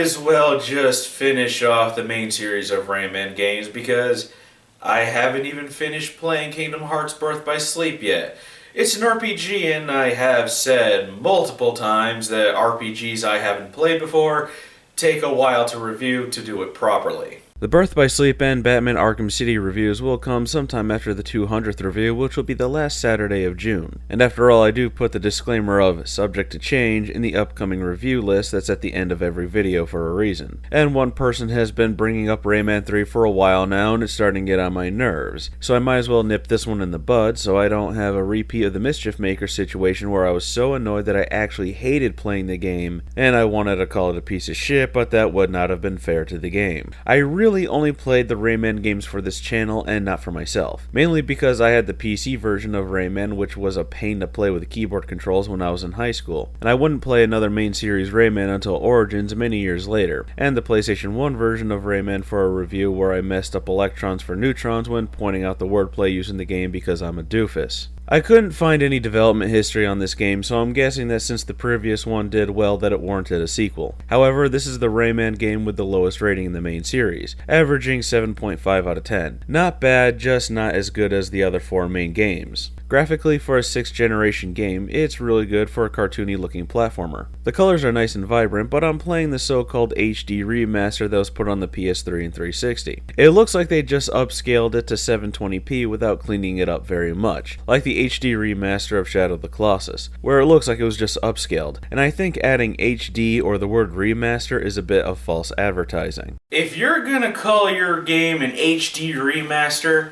as well just finish off the main series of Rayman games because I haven't even finished playing Kingdom Hearts Birth by Sleep yet. It's an RPG, and I have said multiple times that RPGs I haven't played before take a while to review to do it properly. The Birth by Sleep and Batman Arkham City reviews will come sometime after the 200th review, which will be the last Saturday of June. And after all, I do put the disclaimer of subject to change in the upcoming review list that's at the end of every video for a reason. And one person has been bringing up Rayman 3 for a while now, and it's starting to get on my nerves. So I might as well nip this one in the bud so I don't have a repeat of the Mischief Maker situation where I was so annoyed that I actually hated playing the game, and I wanted to call it a piece of shit, but that would not have been fair to the game. I really only played the Rayman games for this channel and not for myself, mainly because I had the PC version of Rayman, which was a pain to play with keyboard controls when I was in high school, and I wouldn't play another main series Rayman until Origins many years later, and the PlayStation 1 version of Rayman for a review where I messed up electrons for neutrons when pointing out the wordplay used in the game because I'm a doofus. I couldn't find any development history on this game, so I'm guessing that since the previous one did well that it warranted a sequel. However, this is the Rayman game with the lowest rating in the main series, averaging 7.5 out of 10. Not bad, just not as good as the other 4 main games. Graphically, for a 6th generation game, it's really good for a cartoony looking platformer. The colors are nice and vibrant, but I'm playing the so-called HD remaster that was put on the PS3 and 360. It looks like they just upscaled it to 720p without cleaning it up very much, like the HD remaster of Shadow of the Colossus, where it looks like it was just upscaled, and I think adding HD or the word remaster is a bit of false advertising. If you're gonna call your game an HD remaster,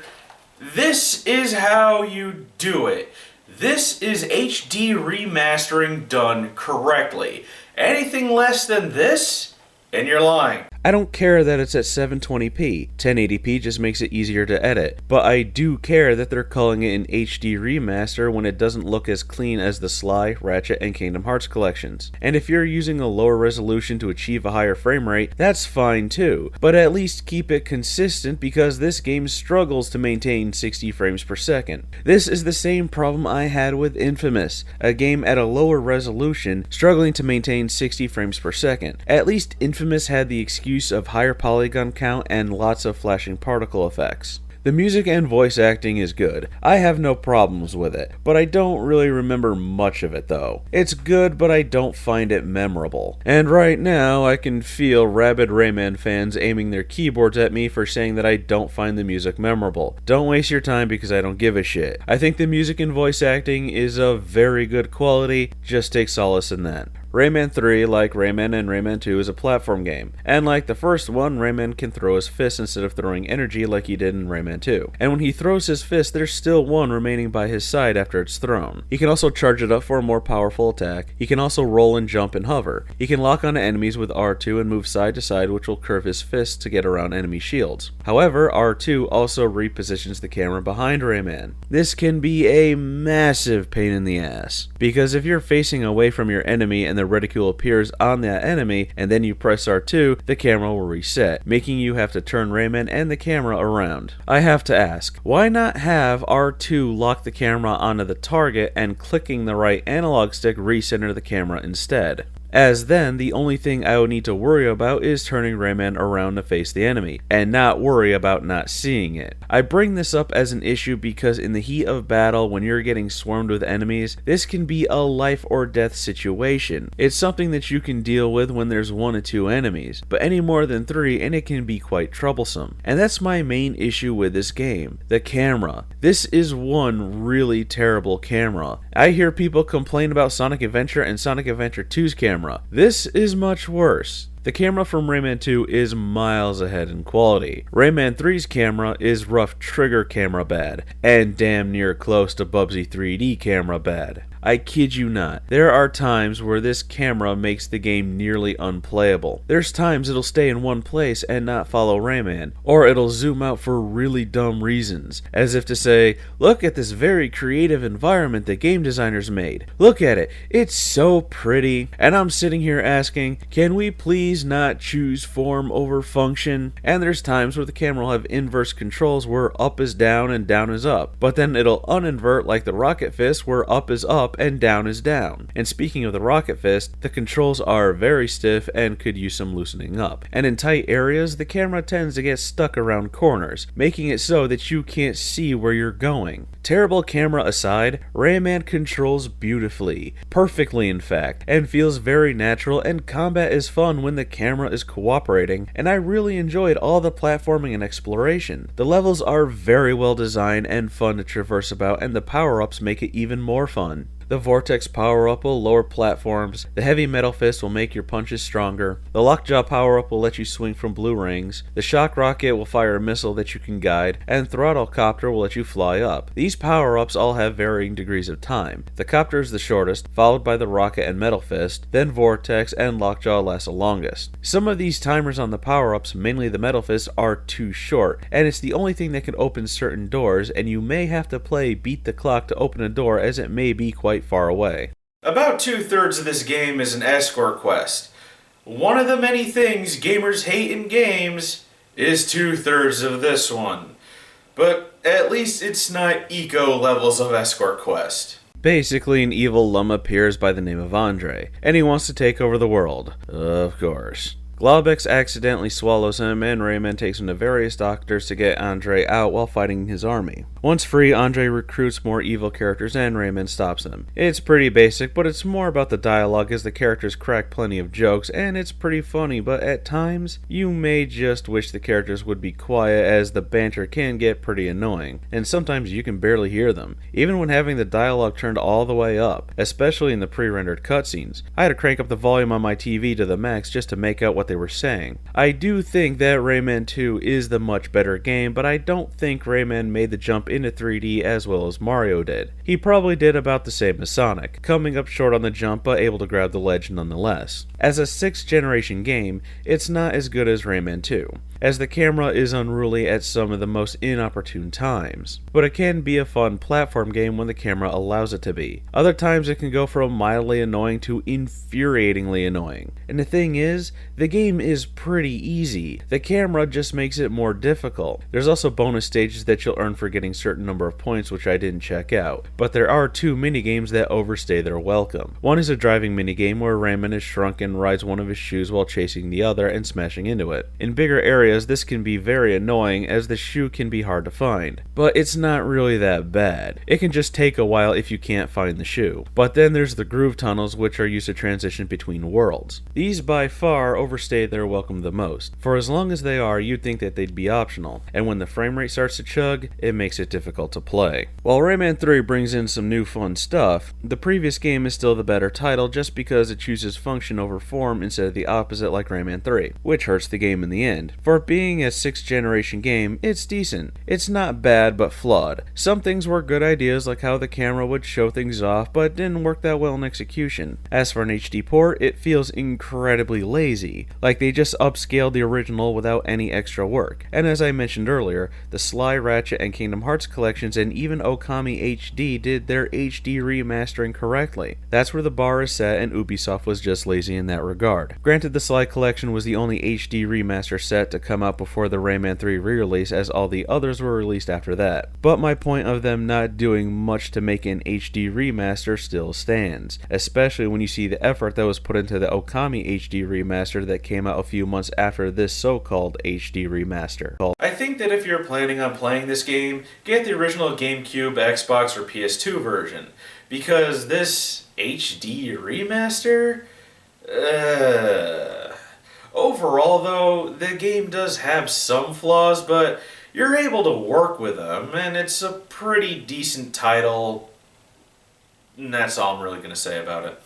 this is how you do it. This is HD remastering done correctly. Anything less than this, and you're lying. I don't care that it's at 720p, 1080p just makes it easier to edit, but I do care that they're calling it an HD remaster when it doesn't look as clean as the Sly, Ratchet, and Kingdom Hearts collections. And if you're using a lower resolution to achieve a higher frame rate, that's fine too, but at least keep it consistent because this game struggles to maintain 60 frames per second. This is the same problem I had with Infamous, a game at a lower resolution struggling to maintain 60 frames per second. At least Infamous had the excuse of higher polygon count and lots of flashing particle effects. The music and voice acting is good. I have no problems with it, but I don't really remember much of it though. It's good, but I don't find it memorable. And right now, I can feel rabid Rayman fans aiming their keyboards at me for saying that I don't find the music memorable. Don't waste your time because I don't give a shit. I think the music and voice acting is of very good quality, just take solace in that. Rayman 3, like Rayman and Rayman 2, is a platform game, and like the first one, Rayman can throw his fist instead of throwing energy like he did in Rayman 2. And when he throws his fist, there's still one remaining by his side after it's thrown. He can also charge it up for a more powerful attack. He can also roll and jump and hover. He can lock onto enemies with R2 and move side to side, which will curve his fist to get around enemy shields. However, R2 also repositions the camera behind Rayman. This can be a massive pain in the ass, because if you're facing away from your enemy and the reticule appears on that enemy, and then you press R2, the camera will reset, making you have to turn Rayman and the camera around. I have to ask, why not have R2 lock the camera onto the target and clicking the right analog stick recenter the camera instead? As then, the only thing I would need to worry about is turning Rayman around to face the enemy, and not worry about not seeing it. I bring this up as an issue because in the heat of battle, when you're getting swarmed with enemies, this can be a life or death situation. It's something that you can deal with when there's 1 or 2 enemies, but any more than 3 and it can be quite troublesome. And that's my main issue with this game, the camera. This is one really terrible camera. I hear people complain about Sonic Adventure and Sonic Adventure 2's camera. This is much worse. The camera from Rayman 2 is miles ahead in quality. Rayman 3's camera is rough trigger camera bad, and damn near close to Bubsy 3D camera bad. I kid you not. There are times where this camera makes the game nearly unplayable. There's times it'll stay in one place and not follow Rayman, or it'll zoom out for really dumb reasons, as if to say, look at this very creative environment the game designers made. Look at it, it's so pretty. And I'm sitting here asking, can we please not choose form over function? And there's times where the camera will have inverse controls where up is down and down is up, but then it'll uninvert like the rocket fist where up is up up and down is down. And speaking of the rocket fist, the controls are very stiff and could use some loosening up. And in tight areas, the camera tends to get stuck around corners, making it so that you can't see where you're going. Terrible camera aside, Rayman controls beautifully, perfectly in fact, and feels very natural, and combat is fun when the camera is cooperating, and I really enjoyed all the platforming and exploration. The levels are very well designed and fun to traverse about, and the power-ups make it even more fun. The Vortex power-up will lower platforms, the Heavy Metal Fist will make your punches stronger, the Lockjaw power-up will let you swing from blue rings, the Shock Rocket will fire a missile that you can guide, and Throttle Copter will let you fly up. These power-ups all have varying degrees of time. The Copter is the shortest, followed by the Rocket and Metal Fist, then Vortex and Lockjaw last the longest. Some of these timers on the power-ups, mainly the Metal Fist, are too short, and it's the only thing that can open certain doors, and you may have to play Beat the Clock to open a door, as it may be quite far away. About 2/3 of this game is an escort quest. One of the many things gamers hate in games is 2/3 of this one. But at least it's not eco levels of escort quest. Basically, an evil lum appears by the name of Andre, and he wants to take over the world. Of course. Globex accidentally swallows him, and Rayman takes him to various doctors to get Andre out while fighting his army. Once free, Andre recruits more evil characters and Rayman stops them. It's pretty basic, but it's more about the dialogue as the characters crack plenty of jokes, and it's pretty funny, but at times, you may just wish the characters would be quiet, as the banter can get pretty annoying, and sometimes you can barely hear them, even when having the dialogue turned all the way up, especially in the pre-rendered cutscenes. I had to crank up the volume on my TV to the max just to make out what they were saying. I do think that Rayman 2 is the much better game, but I don't think Rayman made the jump into 3D as well as Mario did. He probably did about the same as Sonic, coming up short on the jump but able to grab the ledge nonetheless. As a 6th generation game, it's not as good as Rayman 2, as the camera is unruly at some of the most inopportune times, but it can be a fun platform game when the camera allows it to be. Other times it can go from mildly annoying to infuriatingly annoying. And the thing is, the game is pretty easy. The camera just makes it more difficult. There's also bonus stages that you'll earn for getting certain number of points, which I didn't check out, but there are 2 minigames that overstay their welcome. One is a driving minigame where Rayman is shrunk and rides one of his shoes while chasing the other and smashing into it. In bigger areas, this can be very annoying as the shoe can be hard to find, but it's not really that bad. It can just take a while if you can't find the shoe. But then there's the groove tunnels, which are used to transition between worlds. These by far overstay their welcome the most. For as long as they are, you'd think that they'd be optional, and when the frame rate starts to chug, it makes it difficult to play. While Rayman 3 brings in some new fun stuff, the previous game is still the better title just because it chooses function over form instead of the opposite like Rayman 3, which hurts the game in the end. For being a 6th generation game, it's decent. It's not bad, but flawed. Some things were good ideas, like how the camera would show things off, but didn't work that well in execution. As for an HD port, it feels incredibly lazy, like they just upscaled the original without any extra work. And as I mentioned earlier, the Sly, Ratchet, and Kingdom Hearts collections and even Okami HD did their HD remastering correctly. That's where the bar is set, and Ubisoft was just lazy in that regard. Granted, the Sly collection was the only HD remaster set to come out before the Rayman 3 re-release, as all the others were released after that. But my point of them not doing much to make an HD remaster still stands, especially when you see the effort that was put into the Okami HD remaster that came out a few months after this so-called HD remaster. I think that if you're planning on playing this game, get the original GameCube, Xbox, or PS2 version, because this HD remaster? Overall though, the game does have some flaws, but you're able to work with them, and it's a pretty decent title, and that's all I'm really going to say about it.